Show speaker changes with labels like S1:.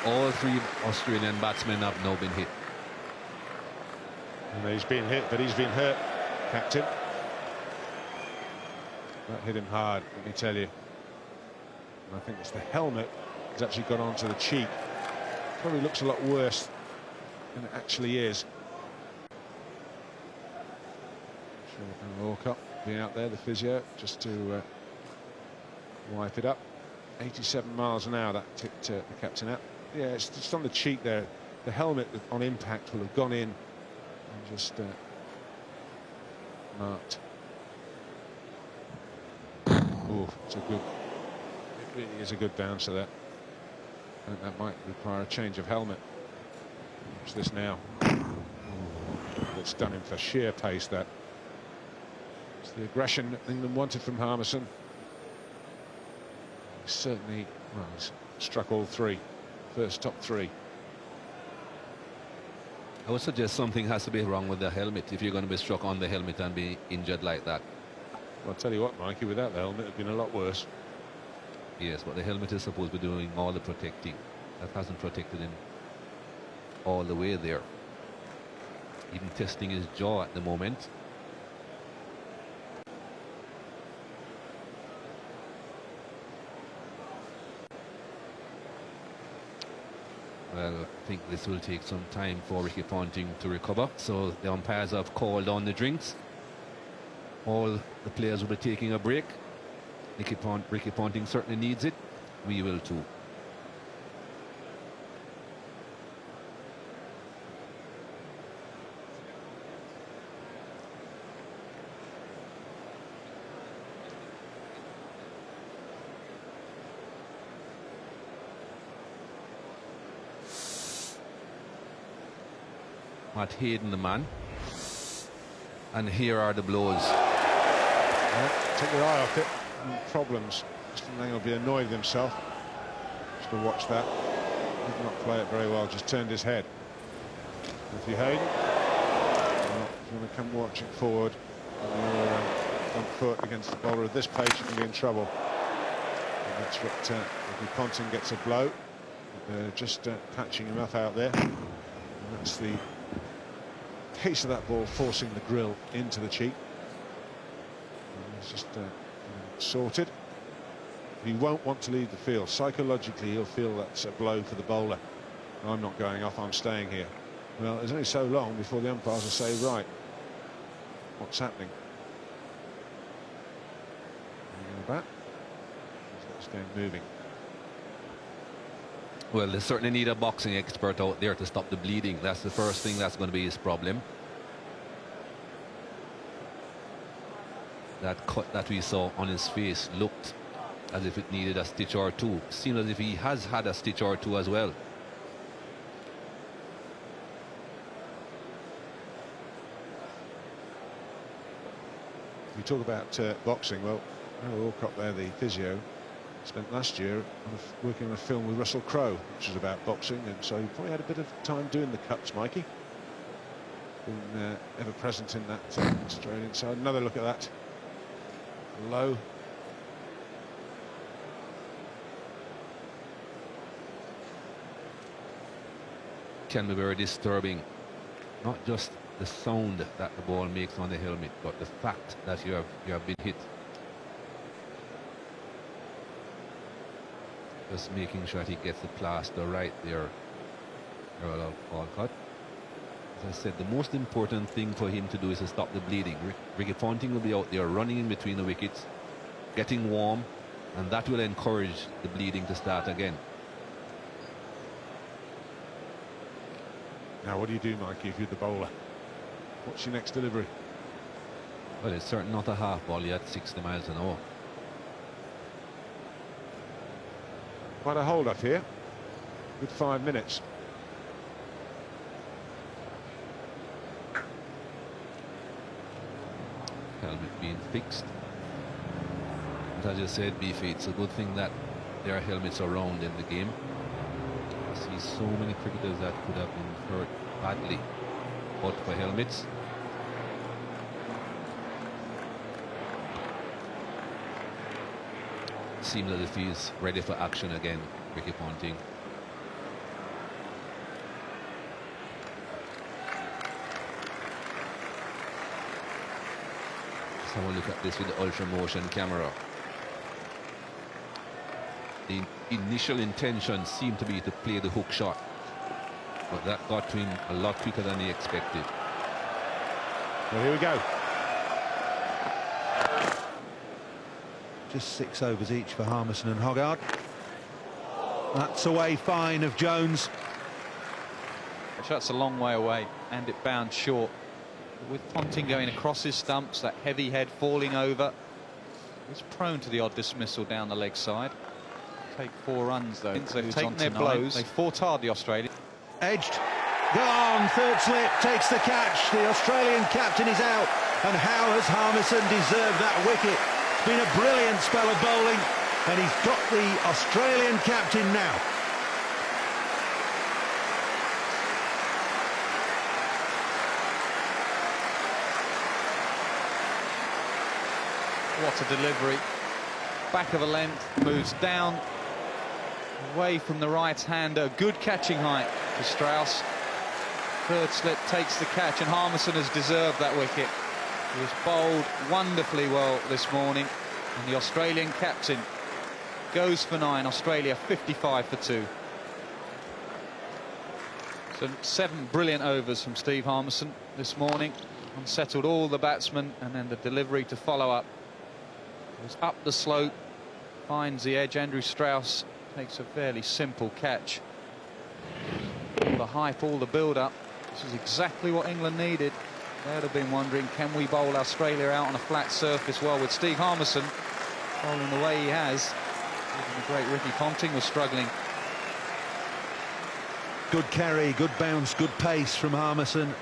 S1: All three Australian batsmen have now been hit.
S2: And he's been hit, but he's been hurt, captain. That hit him hard, let me tell you. And I think it's the helmet that's actually gone onto the cheek. Probably looks a lot worse than it actually is. And Walcott being out there, the physio, just to wipe it up. 87 miles an hour, that tipped the captain out. Yeah, it's just on the cheek there. The helmet on impact will have gone in and just marked. Oh, it's a good. It really is a good bouncer there. And that might require a change of helmet. Watch this now. That's done him for sheer pace. That. It's the aggression England wanted from Harmison. He's certainly, well, he's struck all three. First top three.
S1: I would suggest something has to be wrong with the helmet if you're going to be struck on the helmet and be injured like that.
S2: Well, I'll tell you what, Mikey, without the helmet, it'd been a lot worse.
S1: Yes, but the helmet is supposed to be doing all the protecting. That hasn't protected him all the way there. Even testing his jaw at the moment. Well, I think this will take some time for Ricky Ponting to recover. So the umpires have called on the drinks. All the players will be taking a break. Ricky Ponting certainly needs it. We will too. Matt Hayden, the man. And here are the blows.
S2: Well, take your eye off it. Problems. Mr. Lang will be annoyed with himself. Just to watch that. Did not play it very well, just turned his head. Matthew Hayden. Well, if you want to come watch it forward, and you're on foot against the bowler of this pace, you can be in trouble. And that's what Ricky Ponting gets a blow. Just patching him up out there. And that's the pace of that ball forcing the grill into the cheek. And it's just sorted. He won't want to leave the field. Psychologically, he'll feel that's a blow for the bowler. I'm not going off, I'm staying here. Well, there's only so long before the umpires will say, right, what's happening? Back. Let's get this game moving.
S1: Well, they certainly need a boxing expert out there to stop the bleeding. That's the first thing that's going to be his problem. That cut that we saw on his face looked as if it needed a stitch or two. Seems as if he has had a stitch or two as well.
S2: We talk about boxing. Well, Walcott there, the physio, spent last year working on a film with Russell Crowe, which is about boxing, and so he probably had a bit of time doing the cuts, Mikey. Been ever present in that Australian side. Another look at that. Low.
S1: Can be very disturbing. Not just the sound that the ball makes on the helmet, but the fact that you have been hit. Just making sure that he gets the plaster right there. Walcott. As I said, the most important thing for him to do is to stop the bleeding. Ricky Ponting will be out there running in between the wickets, getting warm, and that will encourage the bleeding to start again.
S2: Now, what do you do, Mikey, if you're the bowler? What's your next delivery?
S1: Well, it's certainly not a half ball yet, 60 miles an hour.
S2: Quite a hold up here. Good 5 minutes.
S1: Helmet being fixed. But as you said, Beefy, it's a good thing that there are helmets around in the game. I see so many cricketers that could have been hurt badly but for helmets. Seems as if he's ready for action again, Ricky Ponting. Let's have a look at this with the ultra motion camera. The initial intention seemed to be to play the hook shot, but that got to him a lot quicker than he expected.
S2: Well, here we go.
S3: Just 6 overs each for Harmison and Hoggard. That's away fine of Jones.
S4: The shot's a long way away, and it bounced short. With Ponting going across his stumps, that heavy head falling over, he's prone to the odd dismissal down the leg side. Take 4 runs though. They've taken their blows. They fought hard, the Australians.
S3: Edged, gone, third slip, takes the catch. The Australian captain is out, and how has Harmison deserved that wicket? It's been a brilliant spell of bowling, and he's got the Australian captain now.
S4: What a delivery. Back of a length, moves down, away from the right-hander. Good catching height for Strauss. Third slip takes the catch, and Harmison has deserved that wicket. He was bowled wonderfully well this morning, and the Australian captain goes for 9. Australia 55 for 2. So 7 brilliant overs from Steve Harmison this morning. Unsettled all the batsmen, and then the delivery to follow up. It was up the slope, finds the edge. Andrew Strauss takes a fairly simple catch. All the hype, all the build-up. This is exactly what England needed. They would have been wondering, can we bowl Australia out on a flat surface? Well, with Steve Harmison bowling the way he has, even the great Ricky Ponting was struggling.
S3: Good carry, good bounce, good pace from Harmison.